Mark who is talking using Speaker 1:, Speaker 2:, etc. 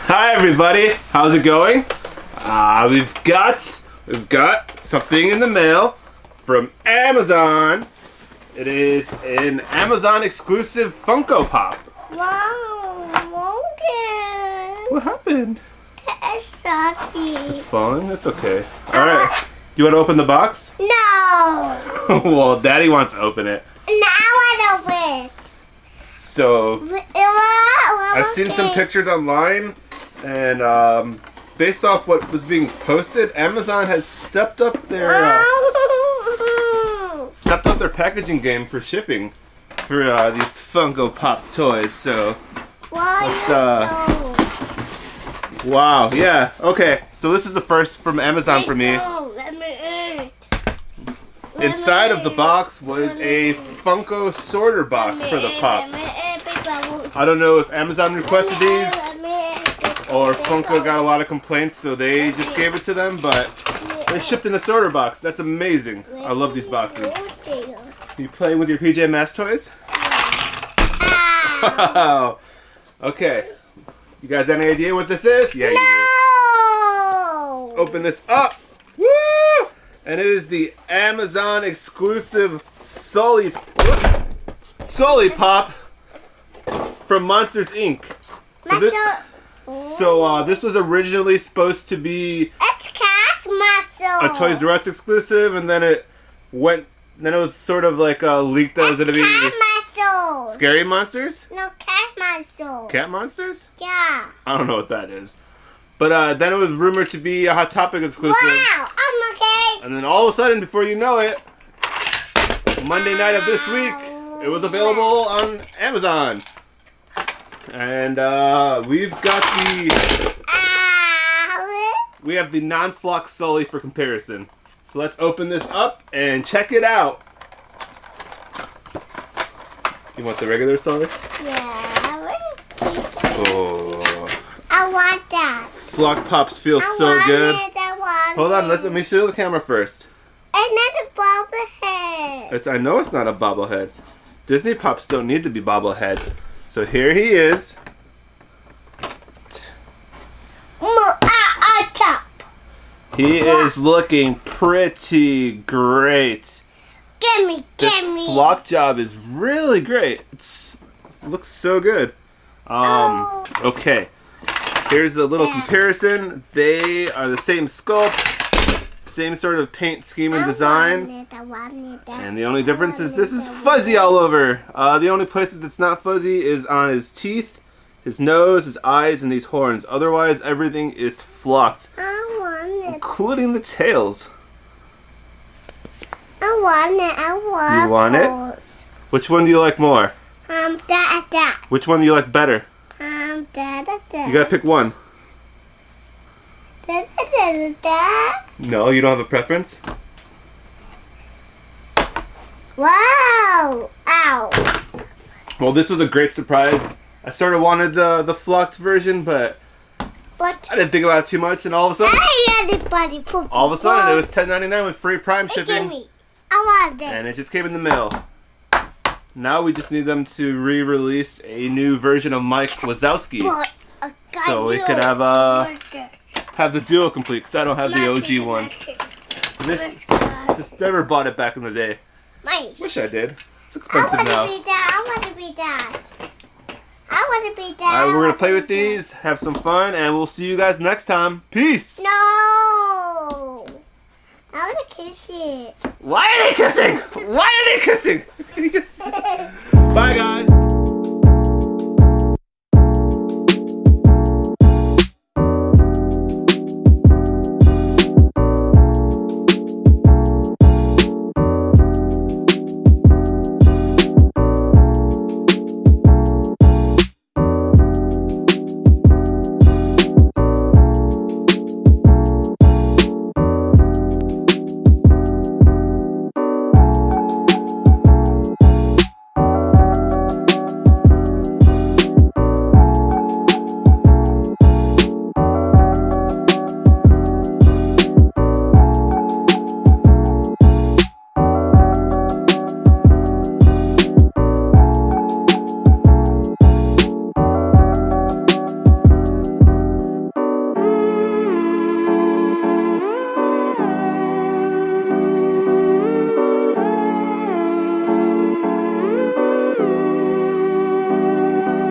Speaker 1: Hi everybody, how's it going? We've got something in the mail from Amazon. It is an Amazon exclusive Funko Pop.
Speaker 2: Wow, Morgan.
Speaker 1: What happened?
Speaker 2: It's sorry.
Speaker 1: It's falling? That's okay. Alright. Do you want to open the box?
Speaker 2: No.
Speaker 1: Well, Daddy wants to open it.
Speaker 2: Now I know it.
Speaker 1: So, I've seen some pictures online, and based off what was being posted, Amazon has stepped up their packaging game for shipping for these Funko Pop toys. So, let's wow, yeah, okay. So this is the first from Amazon for me. Inside of the box was a Funko sorter box for the pop. I don't know if Amazon requested these or Funko got a lot of complaints, so they just gave it to them, but they shipped in a sorter box. That's amazing. I love these boxes. You playing with your PJ Masks toys? Wow. Okay. You guys have any idea what this is? Yeah, you do. Let's open this up. Woo! And it is the Amazon exclusive Sulley Pop from Monsters Inc. So this was originally supposed to be a Toys R Us exclusive, and then it was sort of like leaked that it was going to be Scary Monsters?
Speaker 2: No, cat monsters.
Speaker 1: Cat Monsters?
Speaker 2: Yeah.
Speaker 1: I don't know what that is. But then it was rumored to be a Hot Topic exclusive.
Speaker 2: Wow, I'm okay.
Speaker 1: And then all of a sudden, before you know it, Monday night of this week, it was available on Amazon. And we have the non-flock Sulley for comparison. So let's open this up and check it out. You want the regular Sulley?
Speaker 2: Yeah.
Speaker 1: Oh.
Speaker 2: I want that.
Speaker 1: Flock Pops feel so good. Hold on, let me show the camera first.
Speaker 2: It's not a bobblehead.
Speaker 1: I know it's not a bobblehead. Disney Pops don't need to be bobblehead. So here he is.
Speaker 2: Top.
Speaker 1: He is looking pretty great.
Speaker 2: Gimme.
Speaker 1: This flock job is really great. It looks so good. Okay. Here's a little comparison. They are the same sculpt, same sort of paint scheme and design.
Speaker 2: I want it.
Speaker 1: And the only difference is this is fuzzy all over. The only places that's not fuzzy is on his teeth, his nose, his eyes, and these horns. Otherwise, everything is flocked,
Speaker 2: I want it.
Speaker 1: including the tails.
Speaker 2: I want it.
Speaker 1: You want it? Which one do you like more?
Speaker 2: That.
Speaker 1: Which one do you like better?
Speaker 2: That.
Speaker 1: You gotta pick one.
Speaker 2: That.
Speaker 1: No, you don't have a preference?
Speaker 2: Wow! Ow!
Speaker 1: Well, this was a great surprise. I sort of wanted the flocked version, but I didn't think about it too much, and all of a sudden, it was $10.99 with free Prime shipping.
Speaker 2: I want it.
Speaker 1: And it just came in the mail. Now we just need them to re-release a new version of Mike Wazowski, so we could have the duo complete. Because I don't have the OG one. This never bought it back in the day.
Speaker 2: Nice.
Speaker 1: Wish I did. It's expensive now.
Speaker 2: I want to be that.
Speaker 1: Alright, we're gonna play with these, have some fun, and we'll see you guys next time. Peace.
Speaker 2: No. I want to kiss it.
Speaker 1: Why are they kissing? Bye, guys.